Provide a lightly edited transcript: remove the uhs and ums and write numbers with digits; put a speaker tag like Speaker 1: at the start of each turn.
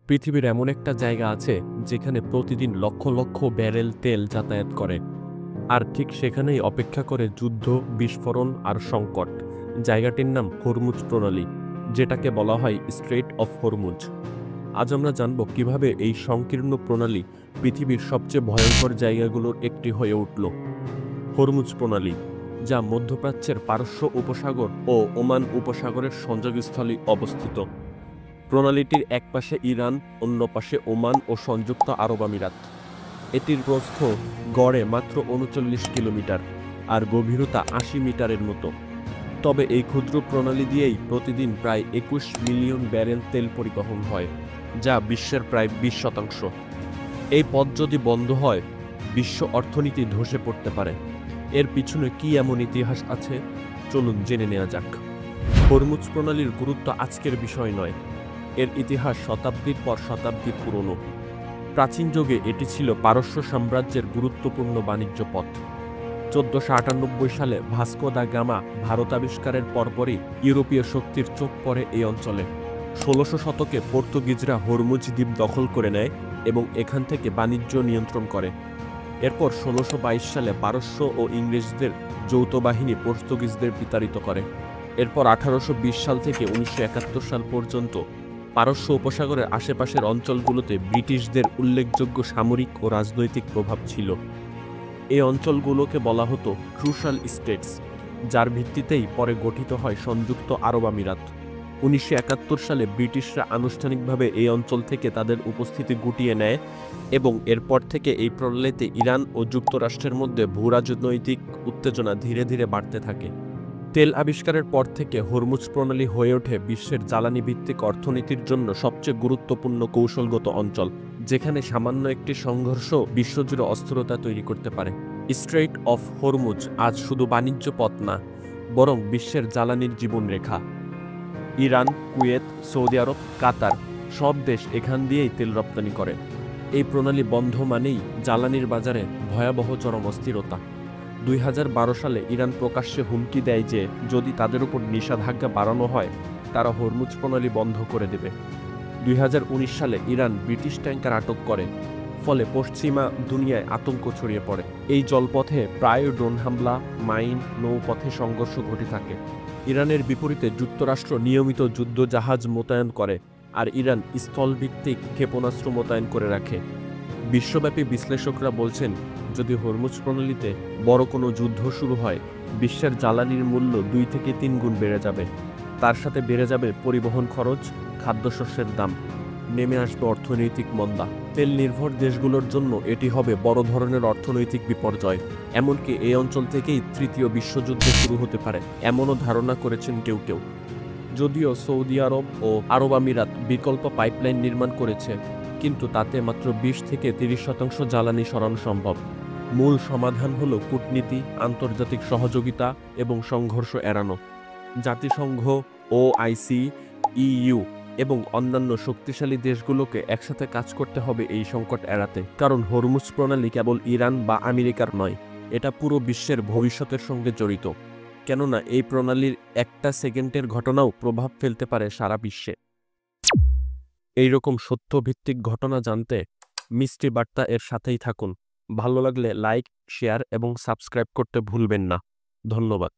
Speaker 1: পৃথিবীর এমন একটা জায়গা আছে যেখানে প্রতিদিন লক্ষ লক্ষ ব্যারেল তেল যাতায়াত করে, আর ঠিক সেখানেই অপেক্ষা করে যুদ্ধ, বিস্ফোরণ আর সংকট। জায়গাটির নাম হরমুজ প্রণালী, যেটাকে বলা হয় স্ট্রেইট অফ হরমুজ। আজ আমরা জানব কিভাবে এই সংকীর্ণ প্রণালী পৃথিবীর সবচেয়ে ভয়ঙ্কর জায়গাগুলোর একটি হয়ে উঠল। হরমুজ প্রণালী, যা মধ্যপ্রাচ্যের পারস্য উপসাগর ও ওমান উপসাগরের সংযোগস্থলে অবস্থিত। প্রণালীটির এক পাশে ইরান, অন্য পাশে ওমান ও সংযুক্ত আরব আমিরাত। এটির প্রস্থ গড়ে মাত্র ৩৯ কিলোমিটার আর গভীরতা ৮০ মিটারের মতো। তবে এই ক্ষুদ্র প্রণালী দিয়েই প্রতিদিন প্রায় ২১ মিলিয়ন ব্যারেল তেল পরিবহন হয়, যা বিশ্বের প্রায় ২০%। এই পথ যদি বন্ধ হয়, বিশ্ব অর্থনীতি ধসে পড়তে পারে। এর পিছনে কি এমন ইতিহাস আছে, চলুন জেনে নেওয়া যাক। হরমুজ প্রণালীর গুরুত্ব আজকের বিষয় নয়, এর ইতিহাস শতাব্দীর পর শতাব্দী পুরনো। প্রাচীন যুগে এটি ছিল পারস্য সাম্রাজ্যের গুরুত্বপূর্ণ বাণিজ্য পথ। ১৪৯৮ সালে ভাস্কো দা গামা ভারত আবিষ্কারের পরপরই ইউরোপীয় শক্তির চোখ পড়ে এই অঞ্চলে। ১৬শ শতকে পর্তুগিজরা হরমুজ দ্বীপ দখল করে নেয় এবং এখান থেকে বাণিজ্য নিয়ন্ত্রণ করে। এরপর ১৬২২ সালে পারস্য ও ইংরেজদের যৌথ বাহিনী পর্তুগিজদের বিতাড়িত করে। এরপর ১৮২০ সাল থেকে ১৯৭১ সাল পর্যন্ত পারস্য উপসাগরের আশেপাশের অঞ্চলগুলোতে ব্রিটিশদের উল্লেখযোগ্য সামরিক ও রাজনৈতিক প্রভাব ছিল। এই অঞ্চলগুলোকে বলা হতো ক্রুশাল স্টেটস, যার ভিত্তিতেই পরে গঠিত হয় সংযুক্ত আরব আমিরাত। ১৯৭১ সালে ব্রিটিশরা আনুষ্ঠানিকভাবে এই অঞ্চল থেকে তাদের উপস্থিতি গুটিয়ে নেয় এবং এরপর থেকে এই প্রণালীতে ইরান ও যুক্তরাষ্ট্রের মধ্যে ভূরাজনৈতিক উত্তেজনা ধীরে ধীরে বাড়তে থাকে। তেল আবিষ্কারের পর থেকে হরমুজ প্রণালী হয়ে ওঠে বিশ্বের জ্বালানি ভিত্তিক অর্থনীতির জন্য সবচেয়ে গুরুত্বপূর্ণ কৌশলগত অঞ্চল, যেখানে সামান্য একটি সংঘর্ষ বিশ্বজুড়ে অস্থিরতা তৈরি করতে পারে। স্ট্রেইট অফ হরমুজ আজ শুধু বাণিজ্য পথ না, বরং বিশ্বের জ্বালানির জীবনরেখা। ইরান, কুয়েত, সৌদি আরব, কাতার সব দেশ এখান দিয়েই তেল রপ্তানি করে। এই প্রণালী বন্ধ মানেই জ্বালানির বাজারে ভয়াবহ চরম অস্থিরতা। ২০১২ সালে ইরান প্রকাশ্যে হুমকি দেয় যে যদি তাদের উপর নিষেধাজ্ঞা বাড়ানো হয়, তারা হরমুজ প্রণালী বন্ধ করে দেবে। ২০১৯ সালে ইরান ব্রিটিশ ট্যাঙ্কার আটক করে, ফলে পশ্চিমা দুনিয়ায় আতঙ্ক ছড়িয়ে পড়ে। এই জলপথে প্রায় ড্রোন হামলা, মাইন, নৌপথে সংঘর্ষ ঘটে থাকে। ইরানের বিপরীতে যুক্তরাষ্ট্র নিয়মিত যুদ্ধ জাহাজ মোতায়েন করে, আর ইরান স্থলভিত্তিক ক্ষেপণাস্ত্র মোতায়েন করে রাখে। বিশ্বব্যাপী বিশ্লেষকরা বলছেন, যদি হরমুজ প্রণালীতে বড় কোনো যুদ্ধ শুরু হয়, বিশ্বের জ্বালানির মূল্য ২ থেকে ৩ গুণ বেড়ে যাবে। তার সাথে বেড়ে যাবে পরিবহন খরচ, খাদ্যশস্যের দাম, নেমে আসবে অর্থনৈতিক মন্দা। তেল নির্ভর দেশগুলোর জন্য এটি হবে বড় ধরনের অর্থনৈতিক বিপর্যয়। এমনকি এই অঞ্চল থেকেই তৃতীয় বিশ্বযুদ্ধ শুরু হতে পারে, এমনও ধারণা করেছেন কেউ কেউ। যদিও সৌদি আরব ও আরব আমিরাত বিকল্প পাইপলাইন নির্মাণ করেছে, কিন্তু তাতে মাত্র ২০ থেকে ৩০% জ্বালানি সরানো সম্ভব। মূল সমাধান হল কূটনীতি, আন্তর্জাতিক সহযোগিতা এবং সংঘর্ষ এড়ানো। জাতিসংঘ, ওআইসি, ইইউ এবং অন্যান্য শক্তিশালী দেশগুলোকে একসাথে কাজ করতে হবে এই সংকট এড়াতে। কারণ হরমুজ প্রণালী কেবল ইরান বা আমেরিকার নয়, এটা পুরো বিশ্বের ভবিষ্যতের সঙ্গে জড়িত। কেননা এই প্রণালীর একটা সেকেন্ডের ঘটনাও প্রভাব ফেলতে পারে সারা বিশ্বে। এইরকম সত্যভিত্তিক ঘটনা জানতে মিষ্টি বার্তা এর সাথেই থাকুন। ভালো লাগলে লাইক, শেয়ার এবং সাবস্ক্রাইব করতে ভুলবেন না। ধন্যবাদ।